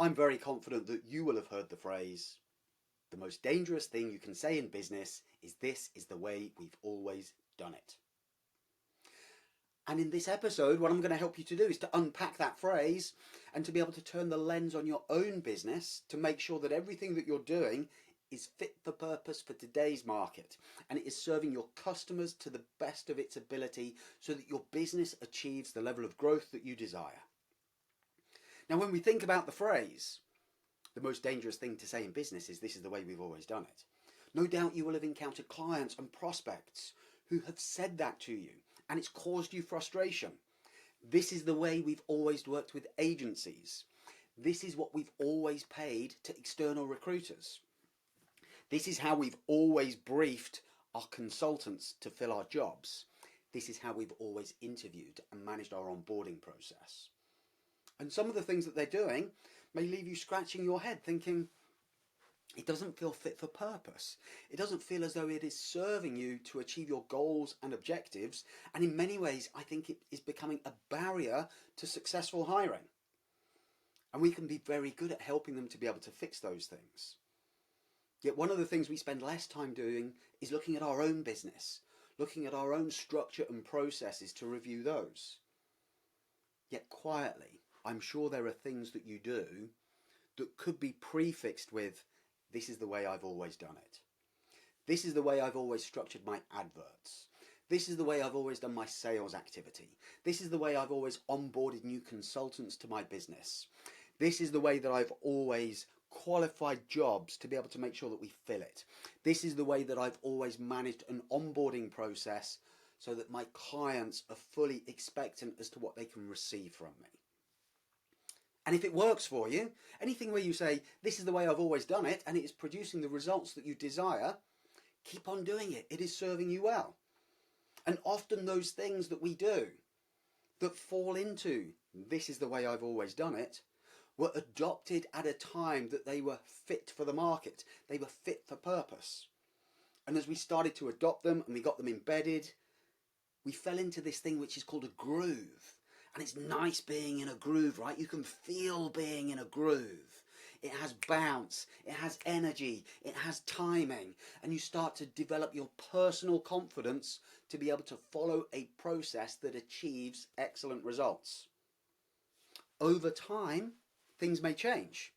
I'm very confident that you will have heard the phrase, the most dangerous thing you can say in business is this is the way we've always done it. And in this episode, what I'm going to help you to do is to unpack that phrase and to be able to turn the lens on your own business to make sure that everything that you're doing is fit for purpose for today's market and it is serving your customers to the best of its ability so that your business achieves the level of growth that you desire. Now, when we think about the phrase, the most dangerous thing to say in business is this is the way we've always done it. No doubt you will have encountered clients and prospects who have said that to you and it's caused you frustration. This is the way we've always worked with agencies. This is what we've always paid to external recruiters. This is how we've always briefed our consultants to fill our jobs. This is how we've always interviewed and managed our onboarding process. And some of the things that they're doing may leave you scratching your head thinking, it doesn't feel fit for purpose. It doesn't feel as though it is serving you to achieve your goals and objectives. And in many ways, I think it is becoming a barrier to successful hiring. And we can be very good at helping them to be able to fix those things. Yet one of the things we spend less time doing is looking at our own business, looking at our own structure and processes to review those. Yet quietly, I'm sure there are things that you do that could be prefixed with, this is the way I've always done it. This is the way I've always structured my adverts. This is the way I've always done my sales activity. This is the way I've always onboarded new consultants to my business. This is the way that I've always qualified jobs to be able to make sure that we fill it. This is the way that I've always managed an onboarding process so that my clients are fully expectant as to what they can receive from me. And if it works for you, anything where you say, this is the way I've always done it, and it is producing the results that you desire, keep on doing it. It is serving you well. And often those things that we do that fall into, this is the way I've always done it, were adopted at a time that they were fit for the market. They were fit for purpose. And as we started to adopt them and we got them embedded, we fell into this thing which is called a groove. And it's nice being in a groove, right? You can feel being in a groove. It has bounce, it has energy, it has timing, and you start to develop your personal confidence to be able to follow a process that achieves excellent results. Over time, things may change.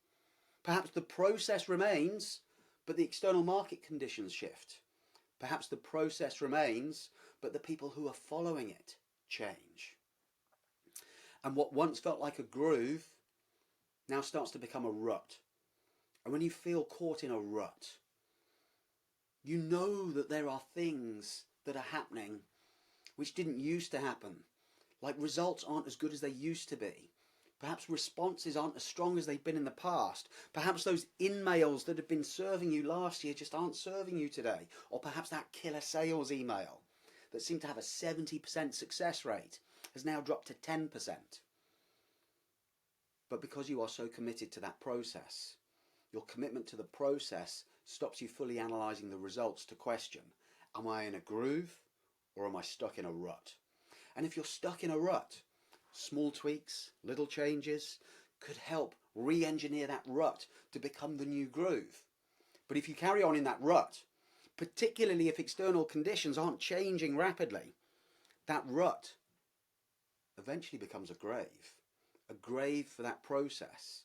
Perhaps the process remains, but the external market conditions shift. Perhaps the process remains, but the people who are following it change. And what once felt like a groove now starts to become a rut. And when you feel caught in a rut, you know that there are things that are happening which didn't used to happen. Like results aren't as good as they used to be. Perhaps responses aren't as strong as they've been in the past. Perhaps those in-mails that have been serving you last year just aren't serving you today. Or perhaps that killer sales email that seemed to have a 70% success rate has now dropped to 10%. But because you are so committed to that process, your commitment to the process stops you fully analysing the results to question, am I in a groove or am I stuck in a rut? And if you're stuck in a rut, small tweaks, little changes could help re-engineer that rut to become the new groove. But if you carry on in that rut, particularly if external conditions aren't changing rapidly, that rut eventually becomes a grave for that process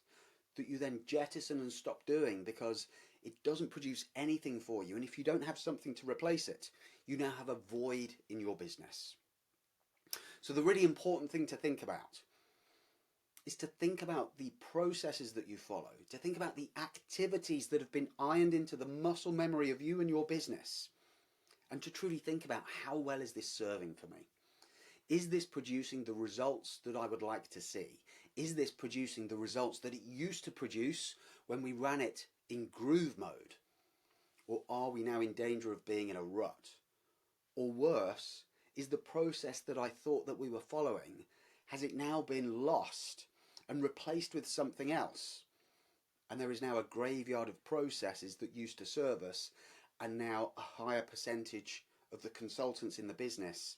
that you then jettison and stop doing because it doesn't produce anything for you. And if you don't have something to replace it, you now have a void in your business. So the really important thing to think about is to think about the processes that you follow, to think about the activities that have been ironed into the muscle memory of you and your business, and to truly think about how well is this serving for me? Is this producing the results that I would like to see? Is this producing the results that it used to produce when we ran it in groove mode? Or are we now in danger of being in a rut? Or worse, is the process that I thought that we were following, has it now been lost and replaced with something else? And there is now a graveyard of processes that used to serve us, and now a higher percentage of the consultants in the business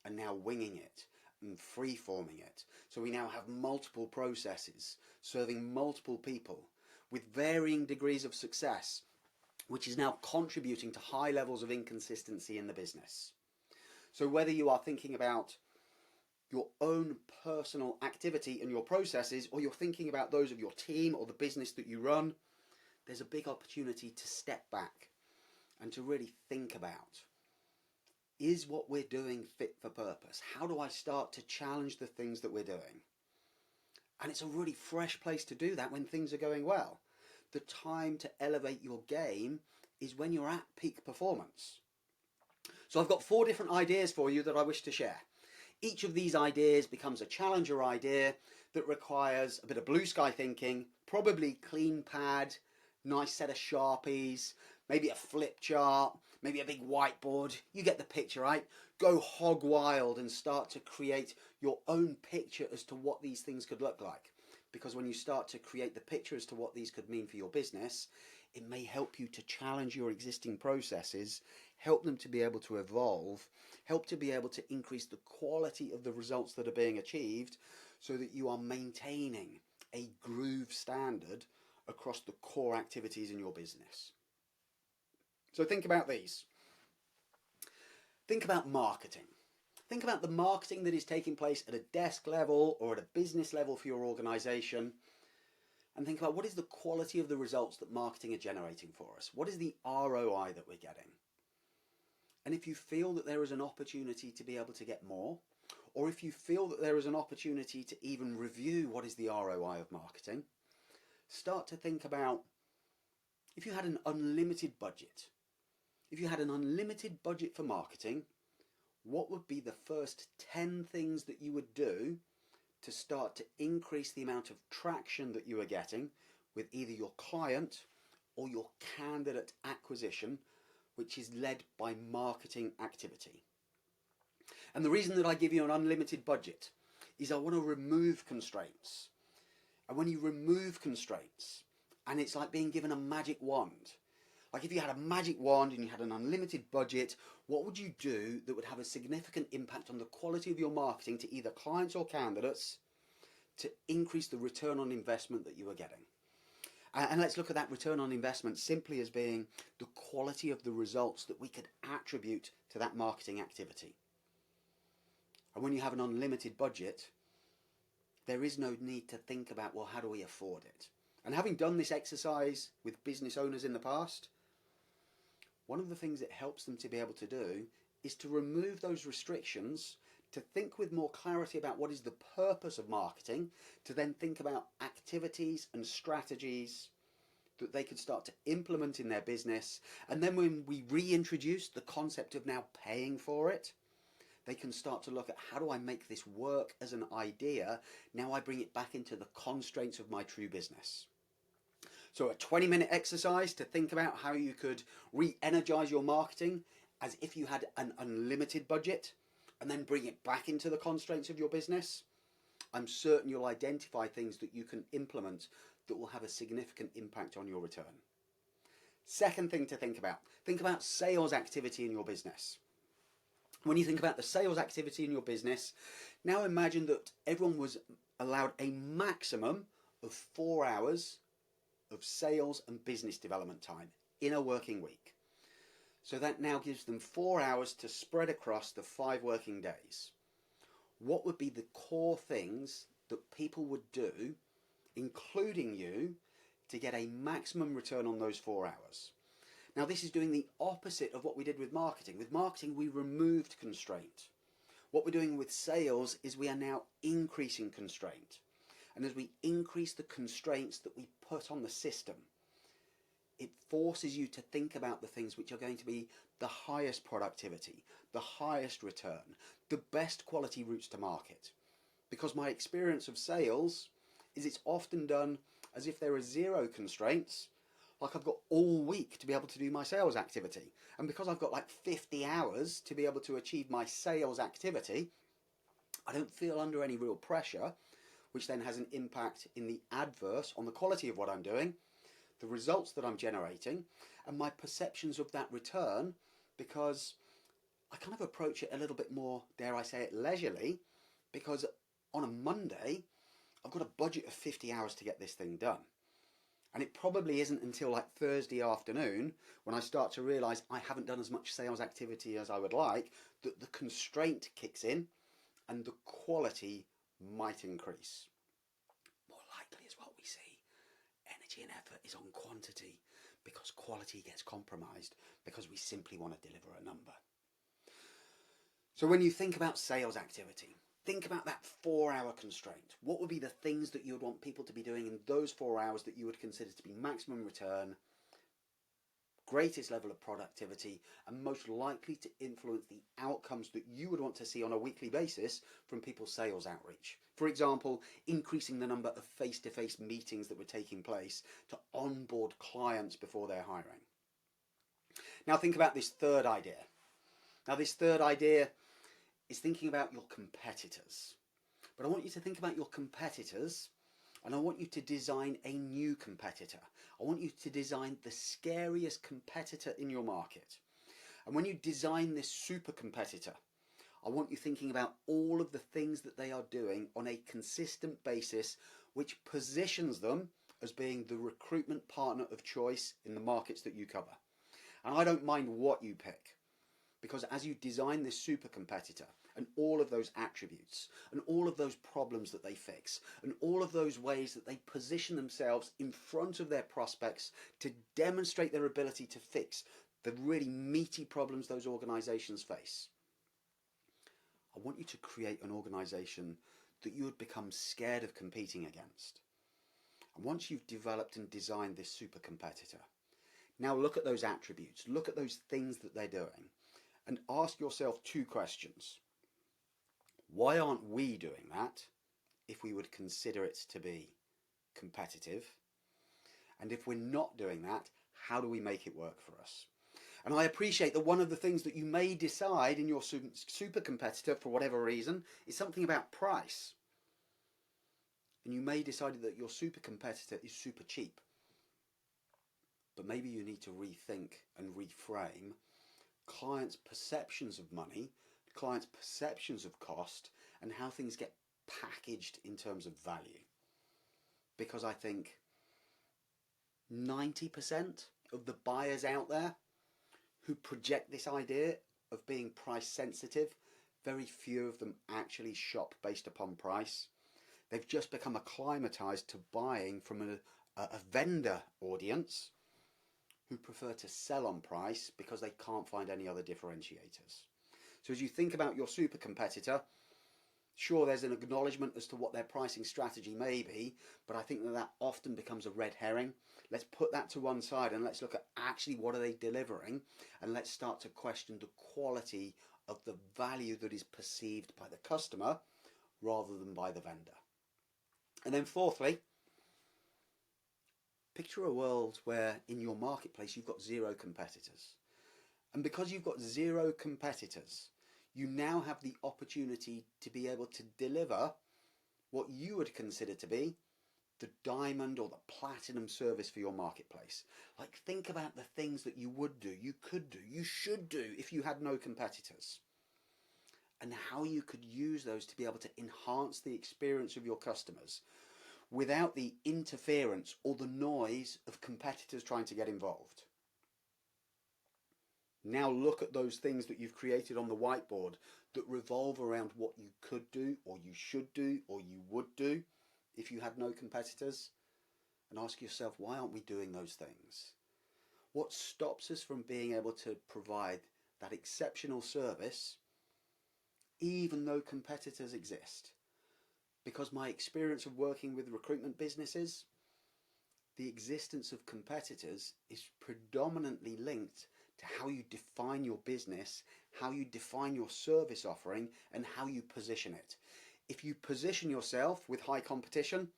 are now winging it and free-forming it. So we now have multiple processes serving multiple people with varying degrees of success, which is now contributing to high levels of inconsistency in the business. So whether you are thinking about your own personal activity and your processes, or you're thinking about those of your team or the business that you run, there's a big opportunity to step back and to really think about, is what we're doing fit for purpose? How do I start to challenge the things that we're doing? And it's a really fresh place to do that when things are going well. The time to elevate your game is when you're at peak performance. So I've got 4 different ideas for you that I wish to share. Each of these ideas becomes a challenger idea that requires a bit of blue sky thinking, probably clean pad, nice set of Sharpies, maybe a flip chart, maybe a big whiteboard. You get the picture, right? Go hog wild and start to create your own picture as to what these things could look like. Because when you start to create the picture as to what these could mean for your business, it may help you to challenge your existing processes, help them to be able to evolve, help to be able to increase the quality of the results that are being achieved, so that you are maintaining a groove standard across the core activities in your business. So think about these. Think about marketing. Think about the marketing that is taking place at a desk level or at a business level for your organization. And think about, what is the quality of the results that marketing are generating for us? What is the ROI that we're getting? And if you feel that there is an opportunity to be able to get more, or if you feel that there is an opportunity to even review what is the ROI of marketing, start to think about, if you had an unlimited budget, if you had an unlimited budget for marketing, what would be the first 10 things that you would do to start to increase the amount of traction that you are getting with either your client or your candidate acquisition, which is led by marketing activity? And the reason that I give you an unlimited budget is I want to remove constraints. And when you remove constraints, and it's like being given a magic wand. Like if you had a magic wand and you had an unlimited budget, what would you do that would have a significant impact on the quality of your marketing to either clients or candidates to increase the return on investment that you are getting? And let's look at that return on investment simply as being the quality of the results that we could attribute to that marketing activity. And when you have an unlimited budget, there is no need to think about, well, how do we afford it? And having done this exercise with business owners in the past, one of the things it helps them to be able to do is to remove those restrictions, to think with more clarity about what is the purpose of marketing, to then think about activities and strategies that they could start to implement in their business. And then when we reintroduce the concept of now paying for it, they can start to look at, how do I make this work as an idea? Now I bring it back into the constraints of my true business. So a 20-minute exercise to think about how you could re-energize your marketing as if you had an unlimited budget, and then bring it back into the constraints of your business. I'm certain you'll identify things that you can implement that will have a significant impact on your return. Second thing to think about sales activity in your business. When you think about the sales activity in your business, now imagine that everyone was allowed a maximum of 4 hours of sales and business development time in a working week. So that now gives them 4 hours to spread across the 5 working days. What would be the core things that people would do, including you, to get a maximum return on those 4 hours? Now this is doing the opposite of what we did with marketing. With marketing, we removed constraint. What we're doing with sales is we are now increasing constraint. And as we increase the constraints that we put on the system, it forces you to think about the things which are going to be the highest productivity, the highest return, the best quality routes to market. Because my experience of sales is it's often done as if there are 0 constraints, like I've got all week to be able to do my sales activity. And because I've got like 50 hours to be able to achieve my sales activity, I don't feel under any real pressure, which then has an impact in the adverse on the quality of what I'm doing, the results that I'm generating, and my perceptions of that return, because I kind of approach it a little bit more, dare I say it, leisurely, because on a Monday, I've got a budget of 50 hours to get this thing done. And it probably isn't until like Thursday afternoon when I start to realise I haven't done as much sales activity as I would like, that the constraint kicks in and the quality might increase. More likely is what we see. Energy and effort is on quantity because quality gets compromised because we simply want to deliver a number. So when you think about sales activity, think about that 4-hour constraint. What would be the things that you would want people to be doing in those 4 hours that you would consider to be maximum return, greatest level of productivity, and most likely to influence the outcomes that you would want to see on a weekly basis from people's sales outreach? For example, increasing the number of face-to-face meetings that were taking place to onboard clients before they're hiring. Now think about this third idea. Now this third idea is thinking about your competitors. But I want you to think about your competitors, and I want you to design a new competitor. I want you to design the scariest competitor in your market. And when you design this super competitor, I want you thinking about all of the things that they are doing on a consistent basis, which positions them as being the recruitment partner of choice in the markets that you cover. And I don't mind what you pick, because as you design this super competitor and all of those attributes and all of those problems that they fix and all of those ways that they position themselves in front of their prospects to demonstrate their ability to fix the really meaty problems those organizations face, I want you to create an organization that you would become scared of competing against. And once you've developed and designed this super competitor, now look at those attributes, look at those things that they're doing, and ask yourself 2 questions. Why aren't we doing that if we would consider it to be competitive? And if we're not doing that, how do we make it work for us? And I appreciate that one of the things that you may decide in your super competitor for whatever reason is something about price. And you may decide that your super competitor is super cheap. But maybe you need to rethink and reframe clients' perceptions of money, clients' perceptions of cost, and how things get packaged in terms of value. Because I think 90% of the buyers out there who project this idea of being price sensitive, very few of them actually shop based upon price. They've just become acclimatized to buying from a vendor audience who prefer to sell on price because they can't find any other differentiators. So as you think about your super competitor, sure, there's an acknowledgement as to what their pricing strategy may be, but I think that often becomes a red herring. Let's put that to one side and let's look at actually what are they delivering, and let's start to question the quality of the value that is perceived by the customer rather than by the vendor. And then fourthly, picture a world where in your marketplace you've got 0 competitors. And because you've got 0 competitors, you now have the opportunity to be able to deliver what you would consider to be the diamond or the platinum service for your marketplace. Like, think about the things that you would do, you could do, you should do if you had no competitors, and how you could use those to be able to enhance the experience of your customers without the interference or the noise of competitors trying to get involved. Now look at those things that you've created on the whiteboard that revolve around what you could do or you should do or you would do if you had no competitors, and ask yourself, why aren't we doing those things? What stops us from being able to provide that exceptional service even though competitors exist? Because my experience of working with recruitment businesses, the existence of competitors is predominantly linked to how you define your business, how you define your service offering, and how you position it. If you position yourself with high competition,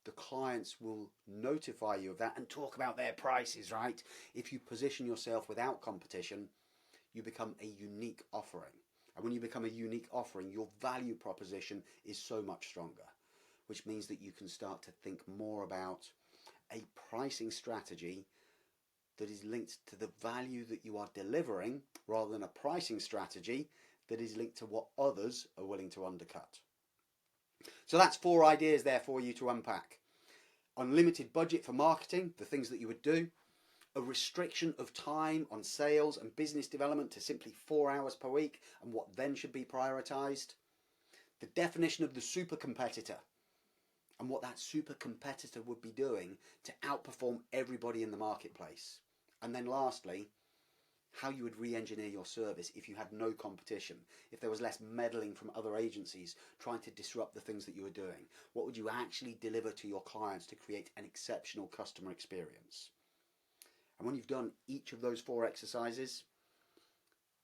the clients will notify you of that and talk about their prices, right? If you position yourself without competition, you become a unique offering. And when you become a unique offering, your value proposition is so much stronger, which means that you can start to think more about a pricing strategy that is linked to the value that you are delivering rather than a pricing strategy that is linked to what others are willing to undercut. So that's 4 ideas there for you to unpack. Unlimited budget for marketing, the things that you would do. A restriction of time on sales and business development to simply 4 hours per week and what then should be prioritised. The definition of the super competitor and what that super competitor would be doing to outperform everybody in the marketplace. And then lastly, how you would re-engineer your service if you had no competition, if there was less meddling from other agencies trying to disrupt the things that you were doing. What would you actually deliver to your clients to create an exceptional customer experience? And when you've done each of those 4 exercises,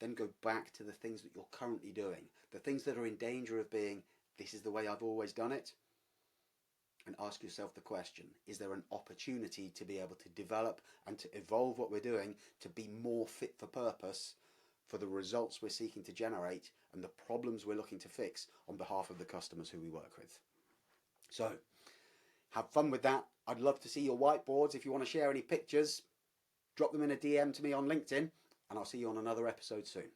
then go back to the things that you're currently doing, the things that are in danger of being, this is the way I've always done it, and ask yourself the question, is there an opportunity to be able to develop and to evolve what we're doing to be more fit for purpose for the results we're seeking to generate and the problems we're looking to fix on behalf of the customers who we work with? So, have fun with that. I'd love to see your whiteboards. If you want to share any pictures, drop them in a DM to me on LinkedIn, and I'll see you on another episode soon.